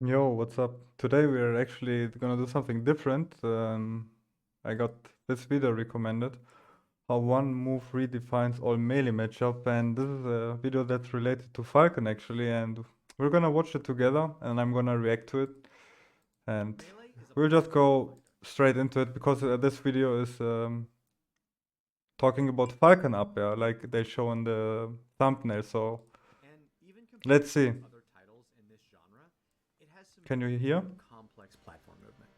Yo, what's up? Today we're actually gonna do something different. I got this video recommended, how one move redefines all melee matchup, and this is a video that's related to Falcon actually, and we're gonna watch it together, and I'm gonna react to it, and we'll just go straight into it because this video is talking about Falcon up there, like they show in the thumbnail. So let's see. Can you hear? Complex platform movement.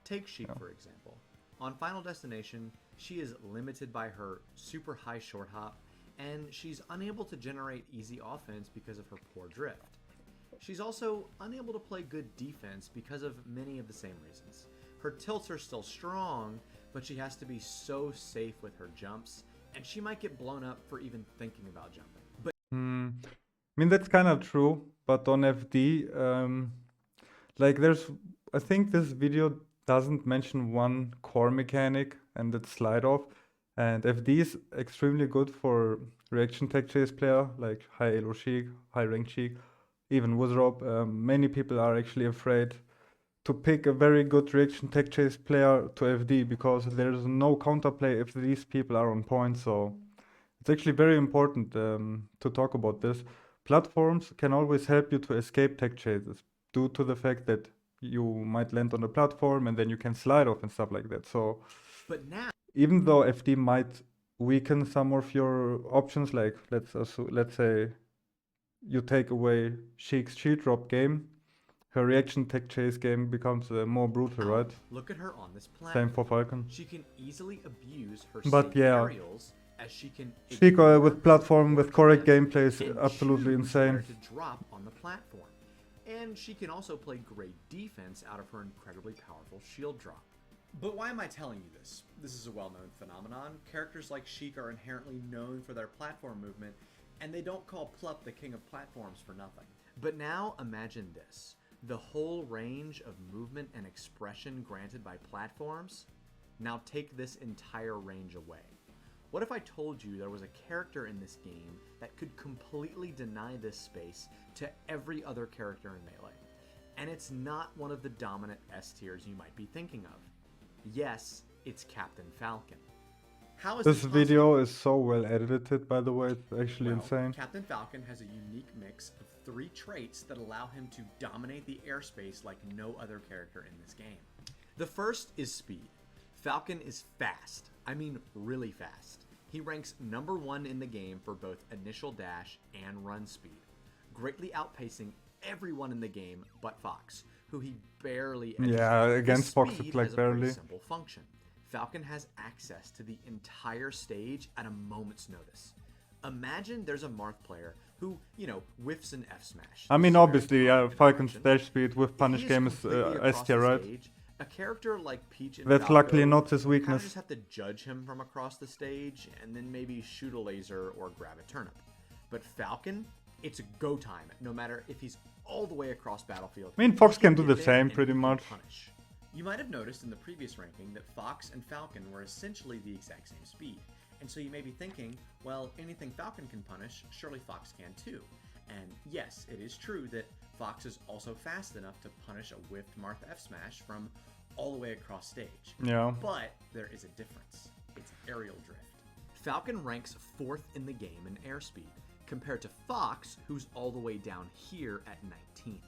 Take Sheik, Yeah. for example. On Final Destination, she is limited by her super high short hop, and she's unable to generate easy offense because of her poor drift. She's also unable to play good defense because of many of the same reasons. Her tilts are still strong, but she has to be so safe with her jumps, and she might get blown up for even thinking about jumping. But Hmm. I mean, that's kind of true, but on FD, like I think this video doesn't mention one core mechanic, and that's slide off. And FD is extremely good for reaction tech chase player, like high elo Sheik, high rank Sheik, even Wizrob. Many people are actually afraid to pick a very good reaction tech chase player to FD because there's no counterplay if these people are on point. So it's actually very important to talk about this. Platforms can always help you to escape tech chases due to the fact that you might land on a platform and then you can slide off and stuff like that. So now, even though FD might weaken some of your options, like let's say you take away Sheik's shield drop game, her reaction tech chase game becomes more brutal, right? look at her on this Same platform. for Falcon. She can easily abuse her But safe yeah, aerials as she can Sheik ignore with her platform poor with correct drift gameplay is and absolutely choose where insane. to drop on the platform. And she can also play great defense out of her incredibly powerful shield drop. But why am I telling you this? This is a well-known phenomenon. Characters like Sheik are inherently known for their platform movement, and they don't call Plup the king of platforms for nothing. But now imagine this. The whole range of movement and expression granted by platforms. Now take this entire range away. What if I told you there was a character in this game that could completely deny this space to every other character in Melee? And it's not one of the dominant S tiers you might be thinking of. Yes, it's Captain Falcon. How is This this possible? video is so well edited, by the way, it's actually Well, insane. Captain Falcon has a unique mix of 3 traits that allow him to dominate the airspace like no other character in this game. The first is speed. Falcon is fast. I mean really fast. He ranks number 1 in the game for both initial dash and run speed, greatly outpacing everyone in the game but Fox, who he barely edges. Yeah, This against Fox it's speed like has a pretty barely. simple function. Falcon has access to the entire stage at a moment's notice. Imagine there's a Marth player who, whiffs an F smash. I mean, This is a very obviously, common Falcon's interaction. dash speed with If punish he is game is completely S across tier, the right? stage, a character like Peach and That's luckily Falco not his kind of weakness. just have to judge him from across the stage and then maybe shoot a laser or grab a turnip. But Falcon, it's go time, no matter if he's all the way across battlefield. I mean, Fox He can do get the there same and pretty he can much. punish. You might have noticed in the previous ranking that Fox and Falcon were essentially the exact same speed. And so you may be thinking, well, anything Falcon can punish, surely Fox can too. And yes, it is true that Fox is also fast enough to punish a whiffed Marth F smash from all the way across stage. Yeah. But there is a difference. It's aerial drift. Falcon ranks 4th in the game in airspeed, compared to Fox, who's all the way down here at 19th.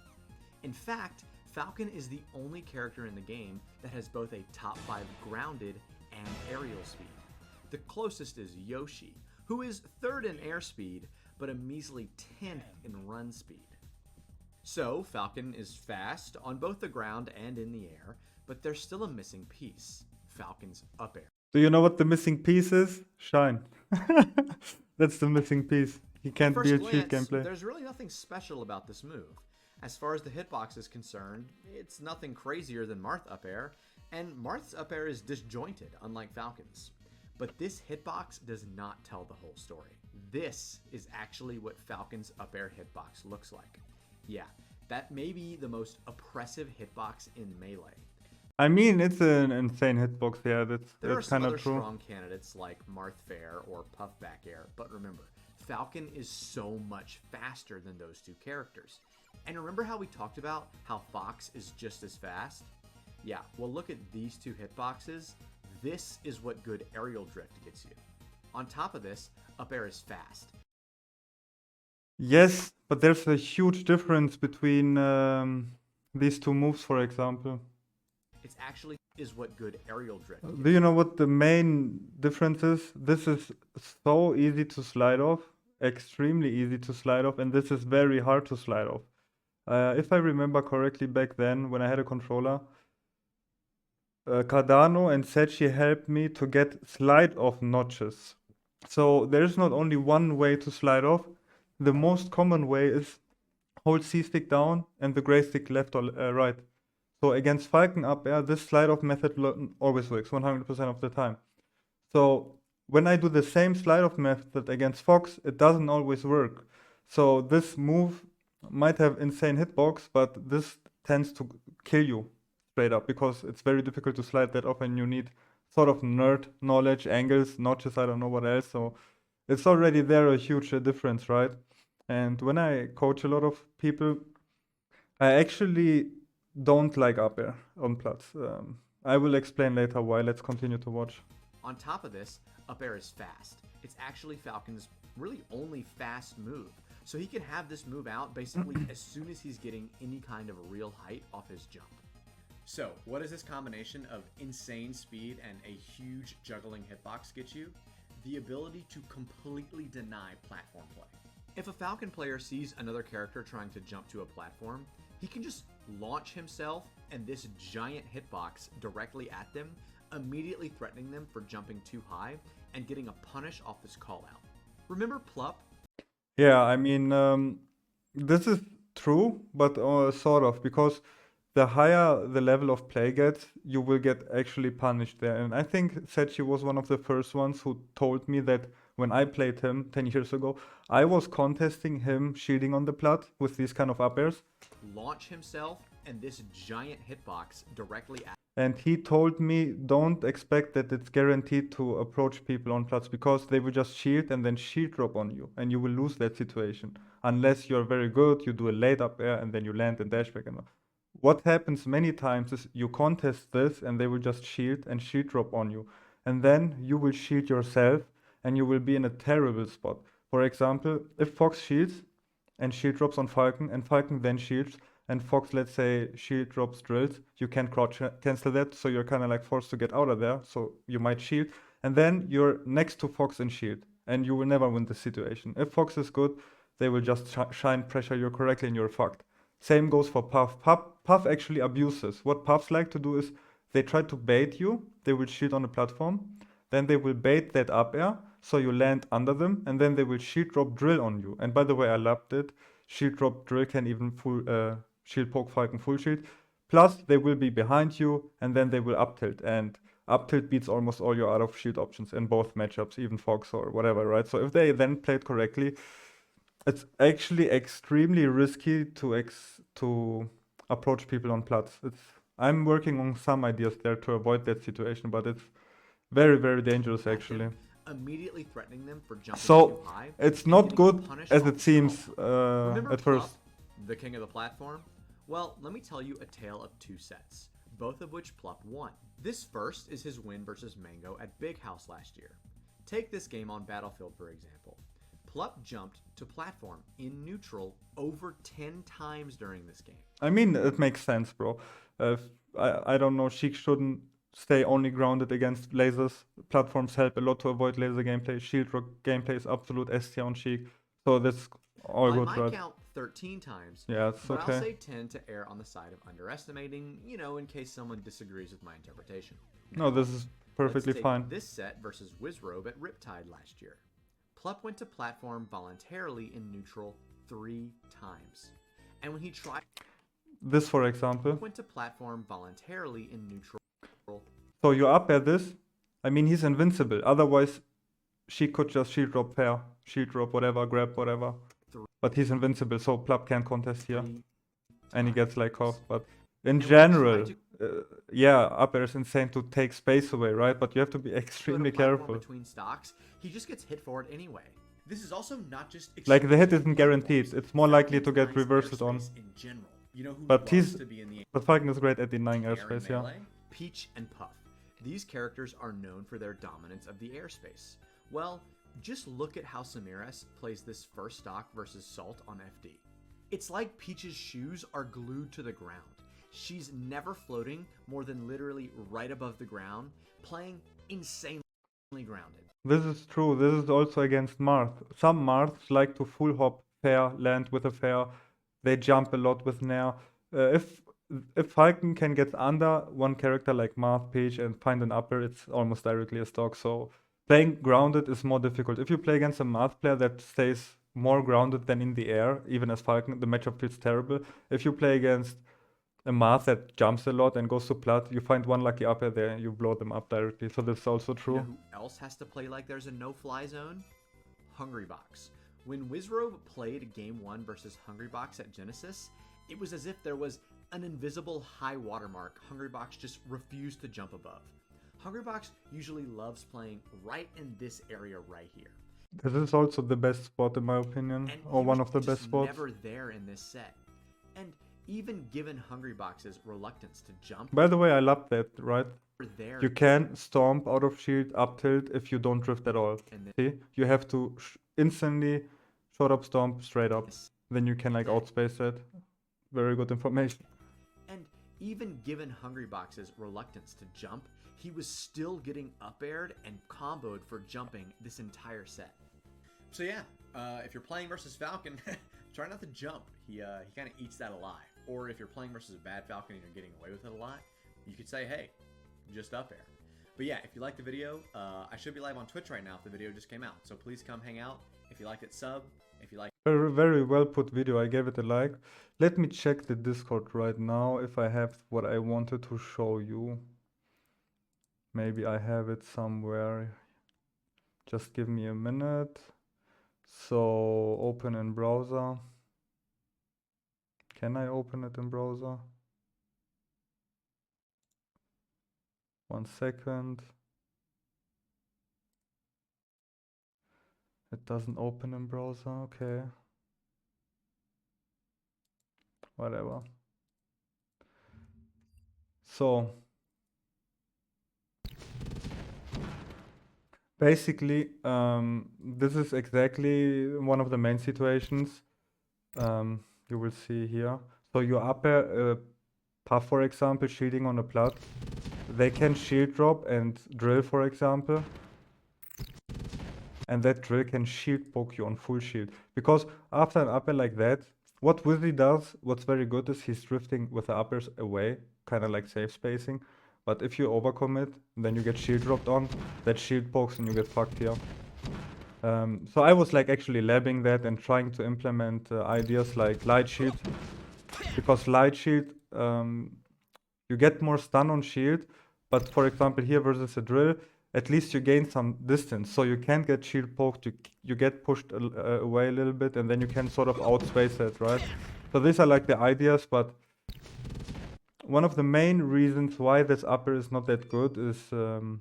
In fact, Falcon is the only character in the game that has both a top 5 grounded and aerial speed. The closest is Yoshi, who is 3rd in airspeed, but a measly 10th in run speed. So, Falcon is fast on both the ground and in the air, but there's still a missing piece, Falcon's up air. Do you know what the missing piece is? Shine. That's the missing piece. He At can't be first a cheat glance, gameplay. there's really nothing special about this move. As far as the hitbox is concerned, it's nothing crazier than Marth up air, and Marth's up air is disjointed, unlike Falcon's. But this hitbox does not tell the whole story. This is actually what Falcon's up air hitbox looks like. Yeah, that may be the most oppressive hitbox in Melee. I mean, it's an insane hitbox, yeah, There are that's some kind other of true. strong candidates like Marth Fair or Puffback Air, but remember, Falcon is so much faster than those two characters. And remember how we talked about how Fox is just as fast? Yeah, well look at these two hitboxes. This is what good aerial drift gets you. On top of this, up air is fast. Yes, but there's a huge difference between these two moves, for example. It's actually is what good aerial drift Do gets you know what the main difference is? This is so easy to slide off, extremely easy to slide off, and this is very hard to slide off. If I remember correctly back then, when I had a controller, Cardano and Sechi helped me to get slide off notches. So there's not only one way to slide off. The most common way is hold C stick down and the gray stick left or right. So against Falcon up air, this slide off method always works 100% of the time. So when I do the same slide off method against Fox, it doesn't always work. So this move might have insane hitbox, but this tends to kill you straight up because it's very difficult to slide that off and you need sort of nerd knowledge, angles, notches, I don't know what else. So it's already there a huge difference, right? And when I coach a lot of people, I actually don't like up air on Platz. I will explain later why. Let's continue to watch. On top of this, up air is fast. It's actually Falcon's really only fast move. So he can have this move out basically as soon as he's getting any kind of real height off his jump. So what does this combination of insane speed and a huge juggling hitbox get you? The ability to completely deny platform play. If a Falcon player sees another character trying to jump to a platform, he can just launch himself and this giant hitbox directly at them, immediately threatening them for jumping too high and getting a punish off this call out. Remember Plup? Yeah, I mean, this is true, but sort of, because the higher the level of play gets, you will get actually punished there. And I think Sechi was one of the first ones who told me that when I played him 10 years ago, I was contesting him shielding on the plat with these kind of up airs. Launch himself and this giant hitbox directly at. And he told me, don't expect that it's guaranteed to approach people on plats because they will just shield and then shield drop on you. And you will lose that situation. Unless you're very good, you do a late up air and then you land and dash back. And what happens many times is you contest this and they will just shield and shield drop on you. And then you will shield yourself and you will be in a terrible spot. For example, if Fox shields and shield drops on Falcon and Falcon then shields, and Fox, let's say, shield drops drills, you can crouch cancel that, so you're kind of like forced to get out of there, so you might shield, and then you're next to Fox in shield, and you will never win the situation. If Fox is good, they will just shine pressure you correctly and you're fucked. Same goes for Puff. Puff actually abuses. What Puffs like to do is they try to bait you, they will shield on the platform, then they will bait that up air, so you land under them, and then they will shield drop drill on you. And by the way, I loved it. Shield drop drill can even full shield poke Falcon full shield. Plus, they will be behind you, and then they will up tilt. And up tilt beats almost all your out of shield options in both matchups, even Fox or whatever, right? So if they then played correctly, it's actually extremely risky to approach people on plats. I'm working on some ideas there to avoid that situation, but it's very, very dangerous actually. Immediately threatening them for jumping So too high. it's not good as it seems at first. The king of the platform? Well, let me tell you a tale of two sets, both of which Plup won. This first is his win versus Mango at Big House last year. Take this game on Battlefield, for example. Plup jumped to platform in neutral over 10 times during this game. I mean, it makes sense, bro. I don't know, Sheik shouldn't stay only grounded against lasers. Platforms help a lot to avoid laser gameplay. Shield rock gameplay is absolute ST on Sheik. So that's all good, right? I might count 13 times. Yeah, it's but okay. I'll say 10 to err on the side of underestimating, in case someone disagrees with my interpretation. No, this is perfectly Let's take fine. This set versus Wizrobe at Riptide last year. Plup went to platform voluntarily in neutral 3 times. And when he tried... This, for example. Went to platform voluntarily in neutral... So you up air this. I mean, he's invincible. Otherwise, she could just shield drop fair. Shield drop whatever, grab whatever. But he's invincible, so Plup can contest here. And he gets like off. But in general, yeah, up air is insane to take space away, right? But you have to be extremely careful. Between stocks, he just gets hit for it anyway. This is also not just Like the hit isn't exclusive to guaranteed. Falcons. It's more likely to Falcons get likes reverses on. airspace in general. You know who But loves to be in the Falcon is great at denying air in airspace, yeah. melee? Peach and Puff. These characters are known for their dominance of the airspace. Well, just look at how Samiras plays this first stock versus Salt on FD. It's like Peach's shoes are glued to the ground. She's never floating more than literally right above the ground, playing insanely grounded. This is true. This is also against Marth. Some Marths like to full hop fair, land with a fair. They jump a lot with Nair. If Falcon can get under one character like Marth, Peach and find an upper, it's almost directly a stock. So playing grounded is more difficult. If you play against a Marth player that stays more grounded than in the air, even as Falcon, the matchup feels terrible. If you play against a Marth that jumps a lot and goes to plat, you find one lucky upper there and you blow them up directly. So this is also true. You know who else has to play like there's a no-fly zone? Hungrybox. When Wizrobe played Game 1 versus Hungrybox at Genesis, it was as if there was an invisible high watermark Hungrybox just refused to jump above. Hungrybox usually loves playing right in this area right here. This is also the best spot in my opinion, And or he one was of the just best spots. never there in this set. And even given Hungrybox's reluctance to jump, By the way, I love that, right? there You can stomp out of shield up tilt if you don't drift at all. and See? You have to instantly short up stomp straight up. this Then you can like outspace it. Very good information. And even given Hungrybox's reluctance to jump, he was still getting up aired and comboed for jumping this entire set. So yeah, if you're playing versus Falcon, try not to jump. He kind of eats that alive. Or if you're playing versus a bad Falcon and you're getting away with it a lot, you could say, hey, just up air. But yeah, if you liked the video, I should be live on Twitch right now if the video just came out. So please come hang out. If you liked it, sub. If you like Very, very well put video. I gave it a like. Let me check the Discord right now if I have what I wanted to show you. Maybe I have it somewhere. Just give me a minute. So open in browser. Can I open it in browser? 1 second. It doesn't open in browser, okay. Whatever. So basically, this is exactly one of the main situations you will see here. So you upper Puff, for example, shielding on a plat. They can shield drop and drill, for example. And that drill can shield poke you on full shield. Because after an upper like that, what Wizzy does, what's very good is he's drifting with the uppers away, kind of like safe spacing. But if you overcommit, then you get shield dropped on, that shield pokes and you get fucked here. So I was like actually labbing that and trying to implement ideas like light shield. Because light shield, you get more stun on shield, but for example here versus a drill, at least you gain some distance, so you can't get shield poked, you get pushed away a little bit, and then you can sort of outspace it, right? So these are like the ideas, but one of the main reasons why this upper is not that good is the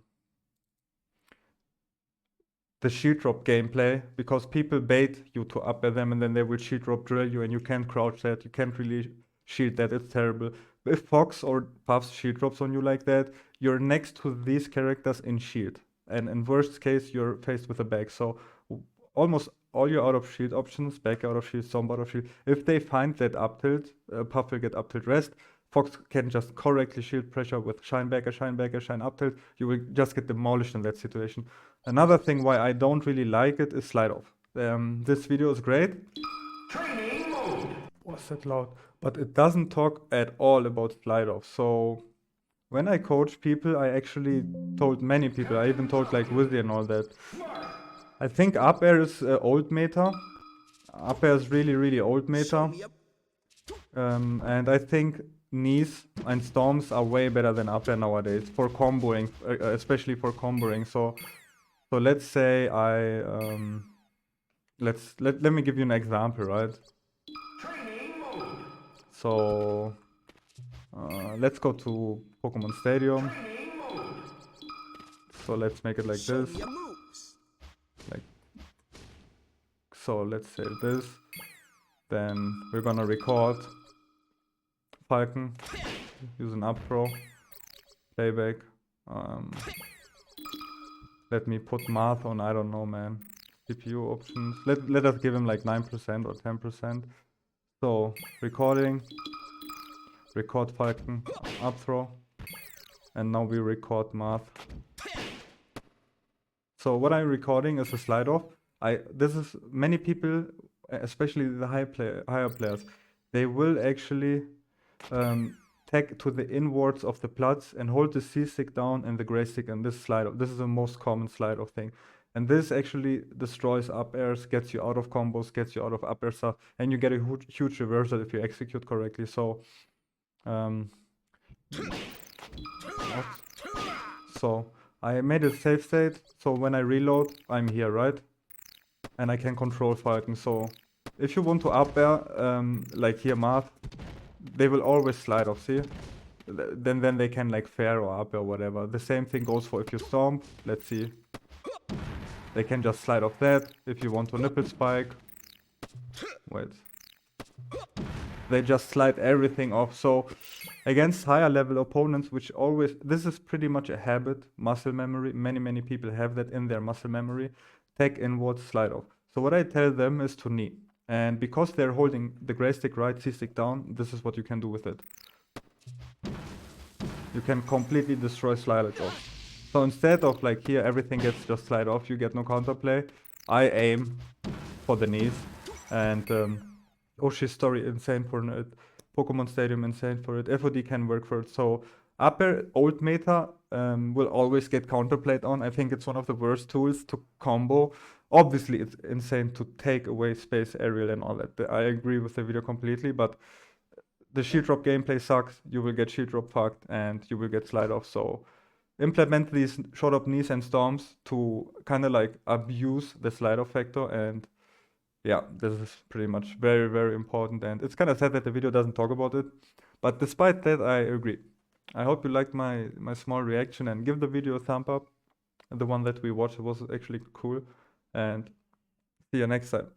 shield drop gameplay, because people bait you to upper them and then they will shield drop drill you and you can't crouch that, you can't really shield that, it's terrible. If Fox or Puffs shield drops on you like that, you're next to these characters in shield. And in worst case, you're faced with a back. So almost all your out of shield options, back out of shield, stomp out of shield, if they find that up tilt, Puff will get up tilt rest. Fox can just correctly shield pressure with shine backer, shine up tilt. You will just get demolished in that situation. Another thing why I don't really like it is slide off. This video is great. Training mode. Was that loud? But it doesn't talk at all about slide off. So when I coach people, I actually told many people, I even told like Wizzy and all that. I think up air is old meta. Up air is really, really old meta. And I think knees and storms are way better than up air nowadays for comboing, especially for comboing. So let's say I let me give you an example, right? So let's go to Pokemon Stadium. So let's make it like this. Like So let's say this. Then we're gonna record Falcon, use an up throw, playback. Let me put math on, I don't know, man. CPU options. Let us give him like 9% or 10%. So recording, record Falcon, up throw, and now we record math. So what I'm recording is a slide off. This is many people, especially the higher players, they will actually tag to the inwards of the plugs and hold the C stick down and the gray stick and this slide off. This is the most common slide off thing. And this actually destroys up airs, gets you out of combos, gets you out of up air stuff, and you get a huge reversal if you execute correctly. So, so I made a save state. So when I reload, I'm here, right? And I can control Falcon. So if you want to up air, like here math, they will always slide off, see? Then they can like fair or up or whatever. The same thing goes for if you stomp. Let's see. They can just slide off that. If you want to nipple spike. Wait. They just slide everything off. So against higher level opponents, which always, this is pretty much a habit, muscle memory. Many people have that in their muscle memory. Tag inwards, slide off. So what I tell them is to knee. And because they're holding the gray stick right, C stick down, this is what you can do with it. You can completely destroy slide off. So instead of like here, everything gets just slide off, you get no counterplay. I aim for the knees. And Oshi's story, insane for it. Pokemon Stadium, insane for it. FOD can work for it. So upper old meta will always get counterplayed on. I think it's one of the worst tools to combo. Obviously, it's insane to take away space, aerial, and all that. I agree with the video completely, but the shield drop gameplay sucks. You will get shield drop fucked, and you will get slide off. So implement these short up knees and storms to kind of like abuse the slide off factor. And yeah, this is pretty much very important. And it's kind of sad that the video doesn't talk about it. But despite that, I agree. I hope you liked my small reaction, and give the video a thumb up. The one that we watched was actually cool. And see you next time.